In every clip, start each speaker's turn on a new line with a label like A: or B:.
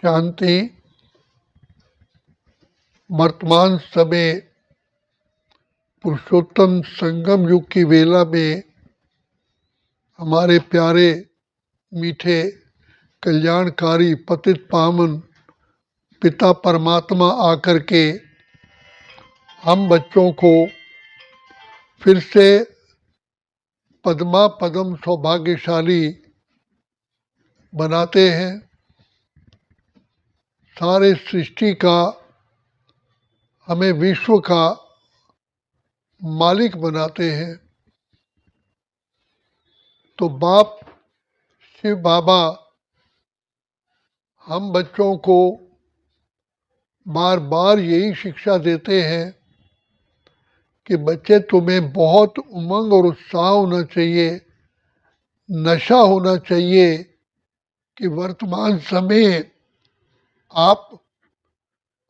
A: शांति। वर्तमान समय पुरुषोत्तम संगम युग की वेला में हमारे प्यारे मीठे कल्याणकारी पतित पावन पिता परमात्मा आकर के हम बच्चों को फिर से पद्मा पदम सौभाग्यशाली बनाते हैं। सारे सृष्टि का, हमें विश्व का मालिक बनाते हैं। तो बाप शिव बाबा हम बच्चों को बार बार यही शिक्षा देते हैं कि बच्चे, तुम्हें बहुत उमंग और उत्साह होना चाहिए, नशा होना चाहिए कि वर्तमान समय आप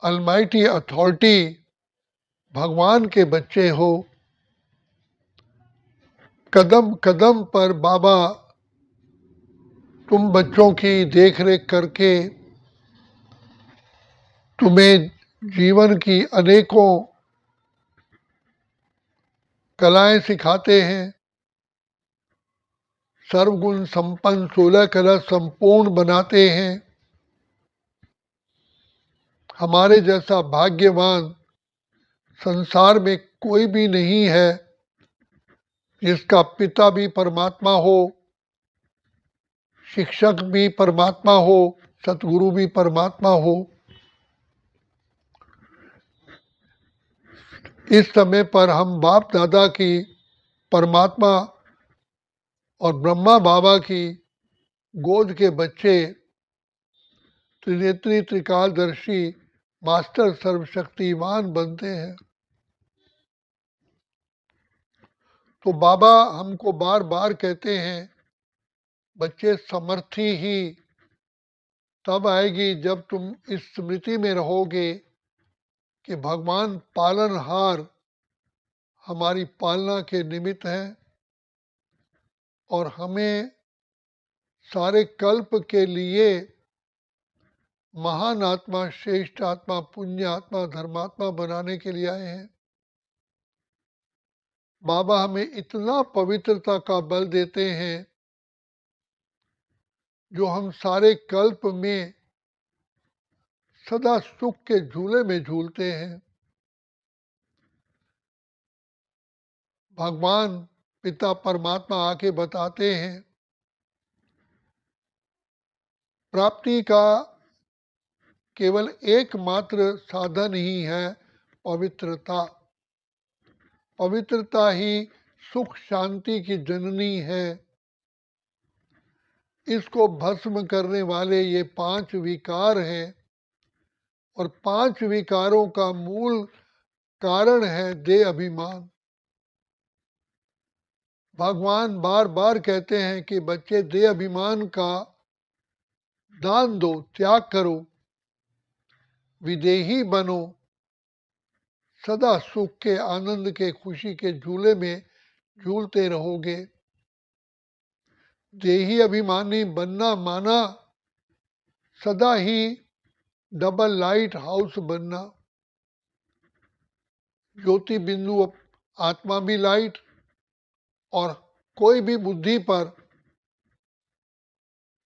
A: अलमाइटी अथॉरिटी भगवान के बच्चे हो। कदम कदम पर बाबा तुम बच्चों की देख रेख करके तुम्हें जीवन की अनेकों कलाएं सिखाते हैं। सर्वगुण संपन्न 16 कला संपूर्ण बनाते हैं। हमारे जैसा भाग्यवान संसार में कोई भी नहीं है जिसका पिता भी परमात्मा हो, शिक्षक भी परमात्मा हो, सतगुरु भी परमात्मा हो। इस समय पर हम बाप दादा की परमात्मा और ब्रह्मा बाबा की गोद के बच्चे, त्रिनेत्री त्रिकालदर्शी मास्टर सर्वशक्तिमान बनते हैं। तो बाबा हमको बार बार कहते हैं, बच्चे समर्थी ही तब आएगी जब तुम इस स्मृति में रहोगे कि भगवान पालनहार हमारी पालना के निमित्त हैं और हमें सारे कल्प के लिए महान आत्मा, श्रेष्ठ आत्मा, पुण्य आत्मा, धर्मात्मा बनाने के लिए आए हैं। बाबा हमें इतना पवित्रता का बल देते हैं जो हम सारे कल्प में सदा सुख के झूले में झूलते हैं। भगवान पिता परमात्मा आके बताते हैं, प्राप्ति का केवल एकमात्र साधन ही है पवित्रता। पवित्रता ही सुख शांति की जननी है। इसको भस्म करने वाले ये 5 विकार हैं और 5 विकारों का मूल कारण है देह अभिमान। भगवान बार बार कहते हैं कि बच्चे, देह अभिमान का दान दो, त्याग करो, विदेही बनो, सदा सुख के, आनंद के, खुशी के झूले में झूलते रहोगे। देही अभिमानी बनना माना सदा ही डबल लाइट हाउस बनना। ज्योति बिंदु आत्मा भी लाइट और कोई भी बुद्धि पर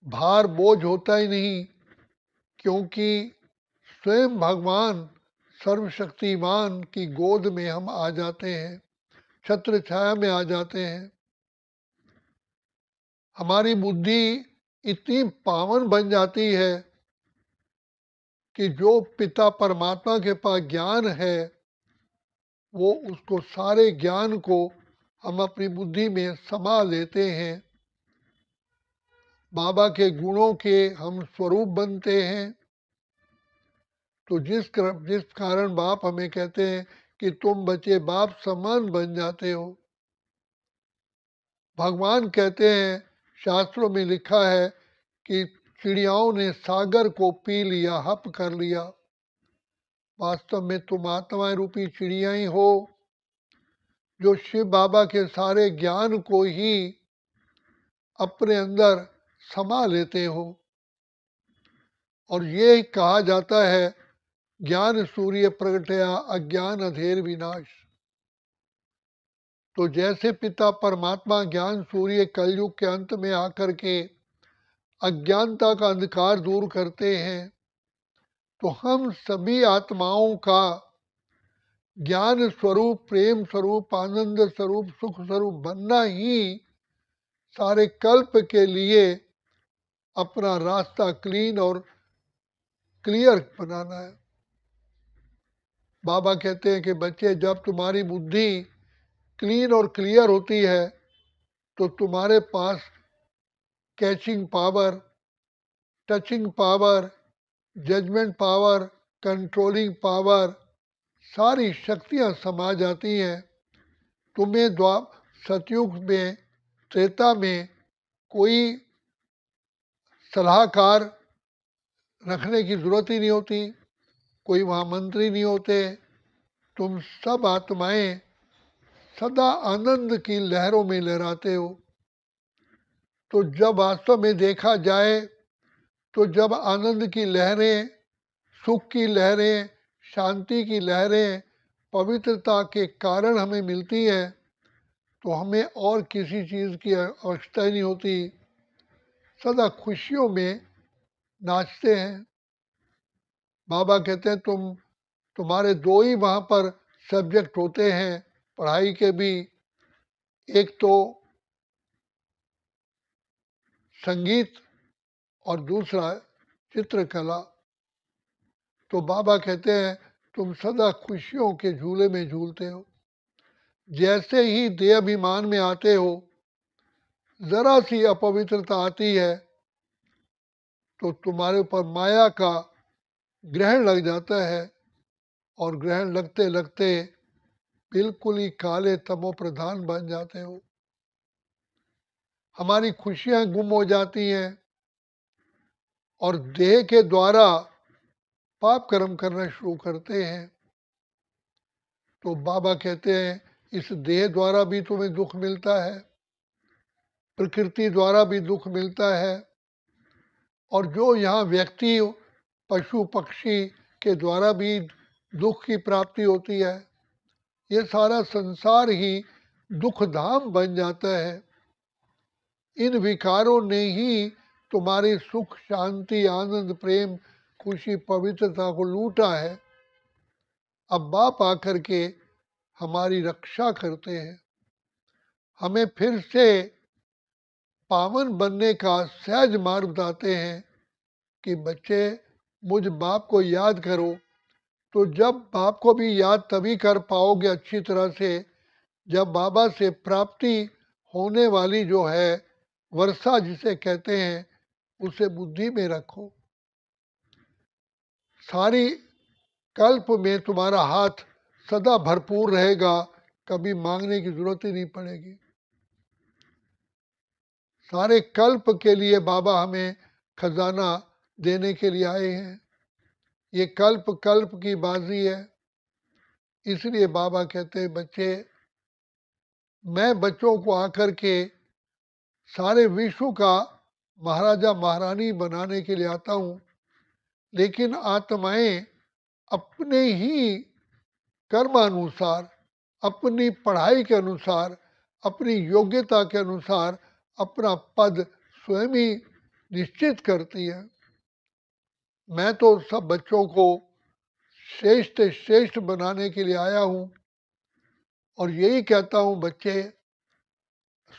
A: भार बोझ होता ही नहीं, क्योंकि स्वयं भगवान सर्वशक्तिमान की गोद में हम आ जाते हैं, छत्र छाया में आ जाते हैं। हमारी बुद्धि इतनी पावन बन जाती है कि जो पिता परमात्मा के पास ज्ञान है, वो उसको सारे ज्ञान को हम अपनी बुद्धि में समा लेते हैं। बाबा के गुणों के हम स्वरूप बनते हैं। तो जिस कारण बाप हमें कहते हैं कि तुम बच्चे बाप समान बन जाते हो। भगवान कहते हैं, शास्त्रों में लिखा है कि चिड़ियाओं ने सागर को पी लिया, हप कर लिया। वास्तव में तुम आत्माएं रूपी चिड़िया ही हो जो शिव बाबा के सारे ज्ञान को ही अपने अंदर समा लेते हो। और ये कहा जाता है ज्ञान सूर्य प्रगटया अज्ञान अधेर विनाश। तो जैसे पिता परमात्मा ज्ञान सूर्य कलयुग के अंत में आकर के अज्ञानता का अंधकार दूर करते हैं, तो हम सभी आत्माओं का ज्ञान स्वरूप, प्रेम स्वरूप, आनंद स्वरूप, सुख स्वरूप बनना ही सारे कल्प के लिए अपना रास्ता क्लीन और क्लियर बनाना है। बाबा कहते हैं कि बच्चे, जब तुम्हारी बुद्धि क्लीन और क्लियर होती है तो तुम्हारे पास catching power, touching power, judgement power, controlling power, सारी शक्तियां समा जाती हैं। तुम्हें सतयुग में, त्रेता में कोई सलाहकार रखने की जरूरत ही नहीं होती, कोई वहाँ मंत्री नहीं होते। तुम सब आत्माएं सदा आनंद की लहरों में लहराते हो। तो जब वास्तव में देखा जाए, तो जब आनंद की लहरें, सुख की लहरें, शांति की लहरें, पवित्रता के कारण हमें मिलती हैं, तो हमें और किसी चीज़ की आवश्यकता ही नहीं होती। सदा खुशियों में नाचते हैं। बाबा कहते हैं तुम्हारे दो ही वहाँ पर सब्जेक्ट होते हैं पढ़ाई के भी, एक तो संगीत और दूसरा चित्रकला। तो बाबा कहते हैं तुम सदा खुशियों के झूले में झूलते हो। जैसे ही देह अभिमान में आते हो, जरा सी अपवित्रता आती है तो तुम्हारे ऊपर माया का ग्रहण लग जाता है, और ग्रहण लगते लगते बिल्कुल ही काले तमो प्रधान बन जाते हो। हमारी खुशियां गुम हो जाती हैं और देह के द्वारा पाप कर्म करना शुरू करते हैं। तो बाबा कहते हैं इस देह द्वारा भी तुम्हें दुख मिलता है, प्रकृति द्वारा भी दुख मिलता है, और जो यहाँ व्यक्ति, पशु पक्षी के द्वारा भी दुख की प्राप्ति होती है। ये सारा संसार ही दुख धाम बन जाता है। इन विकारों ने ही तुम्हारी सुख, शांति, आनंद, प्रेम, खुशी, पवित्रता को लूटा है। अब बाप आकर के हमारी रक्षा करते हैं, हमें फिर से पावन बनने का सहज मार्ग बताते हैं कि बच्चे मुझ बाप को याद करो। तो जब बाप को भी याद तभी कर पाओगे अच्छी तरह से, जब बाबा से प्राप्ति होने वाली जो है वर्षा जिसे कहते हैं, उसे बुद्धि में रखो। सारी कल्प में तुम्हारा हाथ सदा भरपूर रहेगा, कभी मांगने की जरूरत ही नहीं पड़ेगी। सारे कल्प के लिए बाबा हमें खजाना देने के लिए आए हैं। ये कल्प कल्प की बाजी है। इसलिए बाबा कहते हैं बच्चे, मैं बच्चों को आकर के सारे विश्व का महाराजा महारानी बनाने के लिए आता हूँ, लेकिन आत्माएं अपने ही कर्मानुसार, अपनी पढ़ाई के अनुसार, अपनी योग्यता के अनुसार अपना पद स्वयं ही निश्चित करती है। मैं तो सब बच्चों को श्रेष्ठ श्रेष्ठ बनाने के लिए आया हूँ, और यही कहता हूँ बच्चे,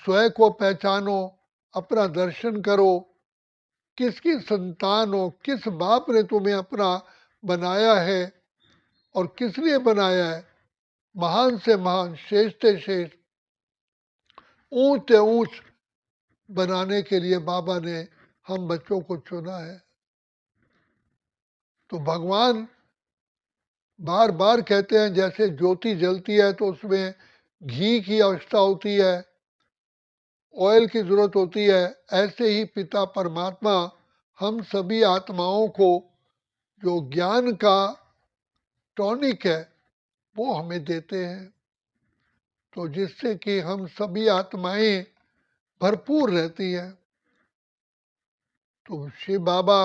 A: स्वयं को पहचानो, अपना दर्शन करो, किसकी संतान हो, किस बाप ने तुम्हें अपना बनाया है और किस लिए बनाया है। महान से महान, श्रेष्ठ से श्रेष्ठ, ऊंच से ऊंच बनाने के लिए बाबा ने हम बच्चों को चुना है। तो भगवान बार बार कहते हैं, जैसे ज्योति जलती है तो उसमें घी की आवश्यकता होती है, ऑयल की जरूरत होती है, ऐसे ही पिता परमात्मा हम सभी आत्माओं को जो ज्ञान का टॉनिक है वो हमें देते हैं, तो जिससे कि हम सभी आत्माएं भरपूर रहती हैं। तो शिव बाबा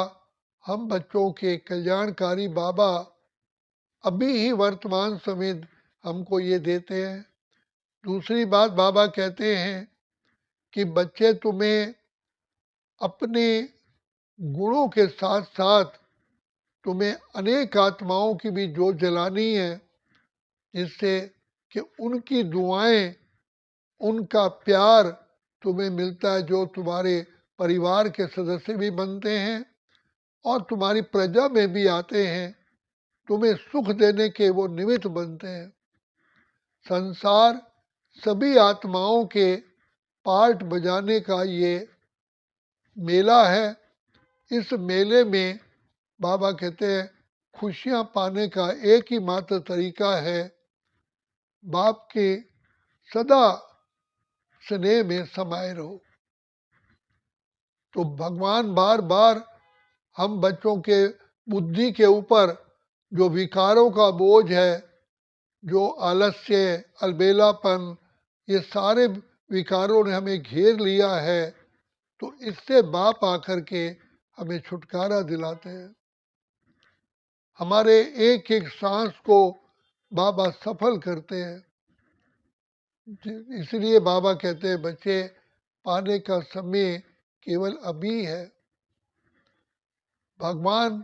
A: हम बच्चों के कल्याणकारी बाबा अभी ही वर्तमान समय हमको ये देते हैं। दूसरी बात बाबा कहते हैं कि बच्चे तुम्हें अपने गुणों के साथ साथ तुम्हें अनेक आत्माओं की भी जोत जलानी है, जिससे कि उनकी दुआएं, उनका प्यार तुम्हें मिलता है, जो तुम्हारे परिवार के सदस्य भी बनते हैं और तुम्हारी प्रजा में भी आते हैं, तुम्हें सुख देने के वो निमित्त बनते हैं। संसार सभी आत्माओं के पार्ट बजाने का ये मेला है। इस मेले में बाबा कहते हैं खुशियाँ पाने का एक ही मात्र तरीका है, बाप के सदा स्नेह में समाये रहो। तो भगवान बार बार हम बच्चों के बुद्धि के ऊपर जो विकारों का बोझ है, जो आलस्य, अलबेलापन, ये सारे विकारों ने हमें घेर लिया है, तो इससे बाप आकर के हमें छुटकारा दिलाते हैं। हमारे एक एक सांस को बाबा सफल करते हैं। इसलिए बाबा कहते हैं बच्चे पाने का समय केवल अभी है। भगवान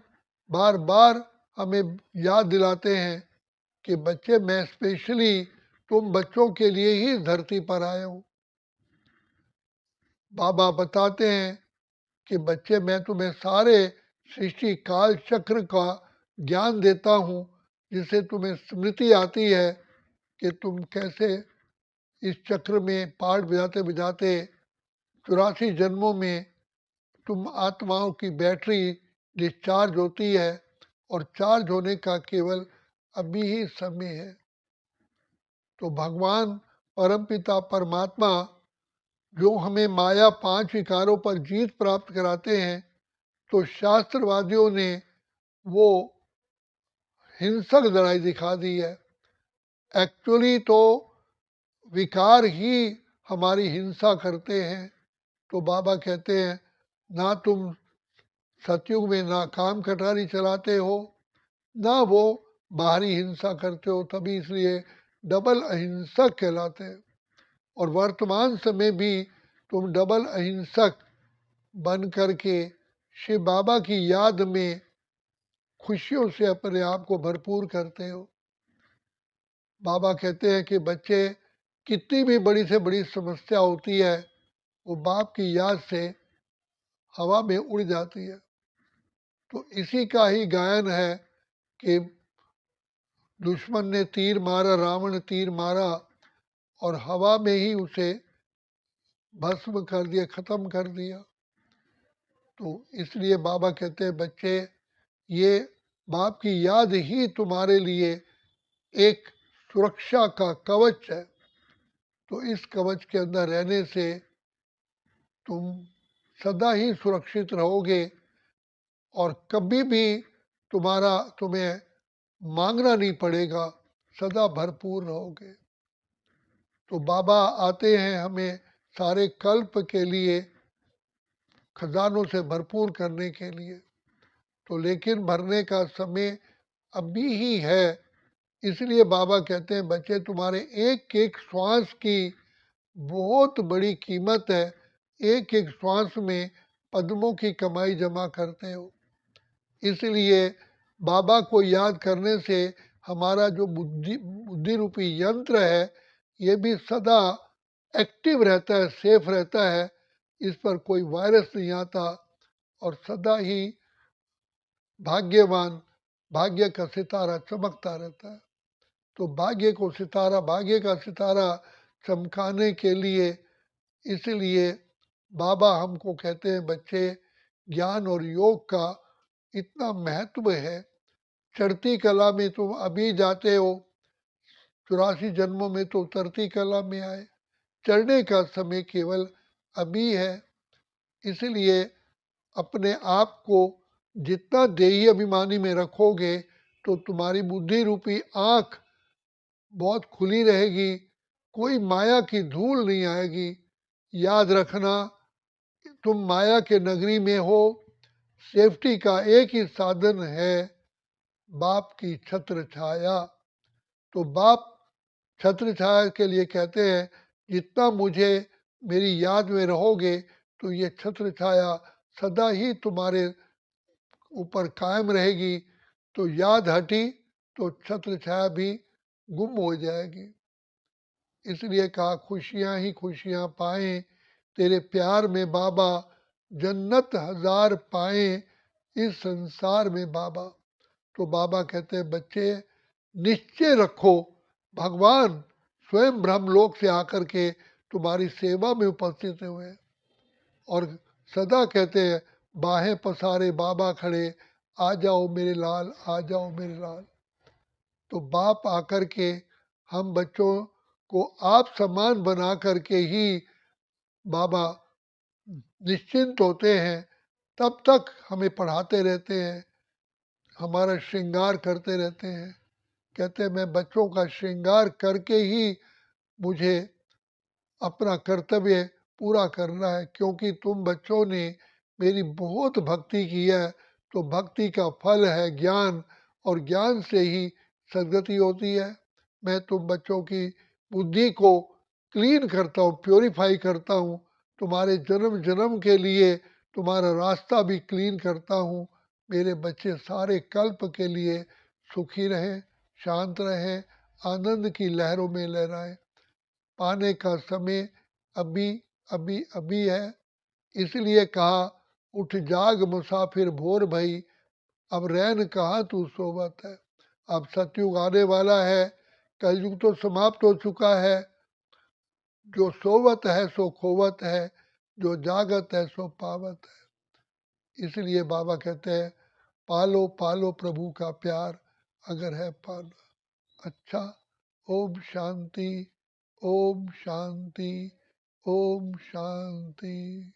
A: बार बार हमें याद दिलाते हैं कि बच्चे मैं स्पेशली तुम बच्चों के लिए ही धरती पर आया हूँ। बाबा बताते हैं कि बच्चे मैं तुम्हें सारे सृष्टि काल चक्र का ज्ञान देता हूँ, जिससे तुम्हें स्मृति आती है कि तुम कैसे इस चक्र में पार्ट बजाते बजाते 84 जन्मों में तुम आत्माओं की बैटरी डिस्चार्ज होती है और चार्ज होने का केवल अभी ही समय है। तो भगवान परमपिता परमात्मा जो हमें माया 5 विकारों पर जीत प्राप्त कराते हैं, तो शास्त्रवादियों ने वो हिंसक लड़ाई दिखा दी है। एक्चुअली तो विकार ही हमारी हिंसा करते हैं। तो बाबा कहते हैं ना तुम सतयुग में ना काम कटारी चलाते हो, ना वो बाहरी हिंसा करते हो, तभी इसलिए डबल अहिंसक कहलाते हैं। और वर्तमान समय भी तुम डबल अहिंसक बन करके शिव बाबा की याद में खुशियों से अपने आप को भरपूर करते हो। बाबा कहते हैं कि बच्चे कितनी भी बड़ी से बड़ी समस्या होती है, वो बाप की याद से हवा में उड़ जाती है। तो इसी का ही गायन है कि दुश्मन ने तीर मारा, रावण ने तीर मारा और हवा में ही उसे भस्म कर दिया, खत्म कर दिया। तो इसलिए बाबा कहते हैं बच्चे ये बाप की याद ही तुम्हारे लिए एक सुरक्षा का कवच है। तो इस कवच के अंदर रहने से तुम सदा ही सुरक्षित रहोगे और कभी भी तुम्हें मांगना नहीं पड़ेगा, सदा भरपूर रहोगे। तो बाबा आते हैं हमें सारे कल्प के लिए खजानों से भरपूर करने के लिए। तो लेकिन भरने का समय अभी ही है। इसलिए बाबा कहते हैं बच्चे तुम्हारे एक एक श्वास की बहुत बड़ी कीमत है। एक एक श्वास में पद्मों की कमाई जमा करते हो। इसलिए बाबा को याद करने से हमारा जो बुद्धि रूपी यंत्र है, ये भी सदा एक्टिव रहता है, सेफ रहता है। इस पर कोई वायरस नहीं आता और सदा ही भाग्यवान, भाग्य का सितारा चमकता रहता है। तो भाग्य का सितारा चमकाने के लिए इसलिए बाबा हमको कहते हैं बच्चे ज्ञान और योग का इतना महत्व है। चढ़ती कला में तुम अभी जाते हो, 84 जन्मों में तो उतरती कला में आए। चढ़ने का समय केवल अभी है। इसलिए अपने आप को जितना देही अभिमानी में रखोगे, तो तुम्हारी बुद्धि रूपी आँख बहुत खुली रहेगी, कोई माया की धूल नहीं आएगी। याद रखना तुम माया के नगरी में हो, सेफ्टी का एक ही साधन है बाप की छत्र छाया। तो बाप छत्र छाया के लिए कहते हैं जितना मुझे मेरी याद में रहोगे तो ये छत्र छाया सदा ही तुम्हारे ऊपर कायम रहेगी। तो याद हटी तो छत्र छाया भी गुम हो जाएगी। इसलिए कहा खुशियां ही खुशियां पाए तेरे प्यार में बाबा, जन्नत हजार पाए इस संसार में बाबा। तो बाबा कहते हैं बच्चे निश्चय रखो भगवान स्वयं ब्रह्मलोक से आकर के तुम्हारी सेवा में उपस्थित हुए हैं। और सदा कहते हैं बाहें पसारे बाबा खड़े, आ जाओ मेरे लाल, आ जाओ मेरे लाल। तो बाप आकर के हम बच्चों को आप समान बना करके ही बाबा निश्चिंत होते हैं। तब तक हमें पढ़ाते रहते हैं, हमारा श्रृंगार करते रहते हैं। कहते हैं मैं बच्चों का श्रृंगार करके ही मुझे अपना कर्तव्य पूरा करना है, क्योंकि तुम बच्चों ने मेरी बहुत भक्ति की है। तो भक्ति का फल है ज्ञान, और ज्ञान से ही सदगति होती है। मैं तुम बच्चों की बुद्धि को क्लीन करता हूँ, प्योरीफाई करता हूँ। तुम्हारे जन्म जन्म के लिए तुम्हारा रास्ता भी क्लीन करता हूँ। मेरे बच्चे सारे कल्प के लिए सुखी रहें, शांत रहें, आनंद की लहरों में लहराएं। पाने का समय अभी अभी अभी है। इसलिए कहा उठ जाग मुसाफिर भोर भई, अब रैन कहाँ तू सोवत है। अब सतयुग आने वाला है, कलयुग तो समाप्त हो चुका है। जो सोवत है सो खोवत है, जो जागत है सो पावत है। इसलिए बाबा कहते हैं पालो पालो प्रभु का प्यार, अगर है पाना। अच्छा, ओम शांति, ओम शांति, ओम शांति।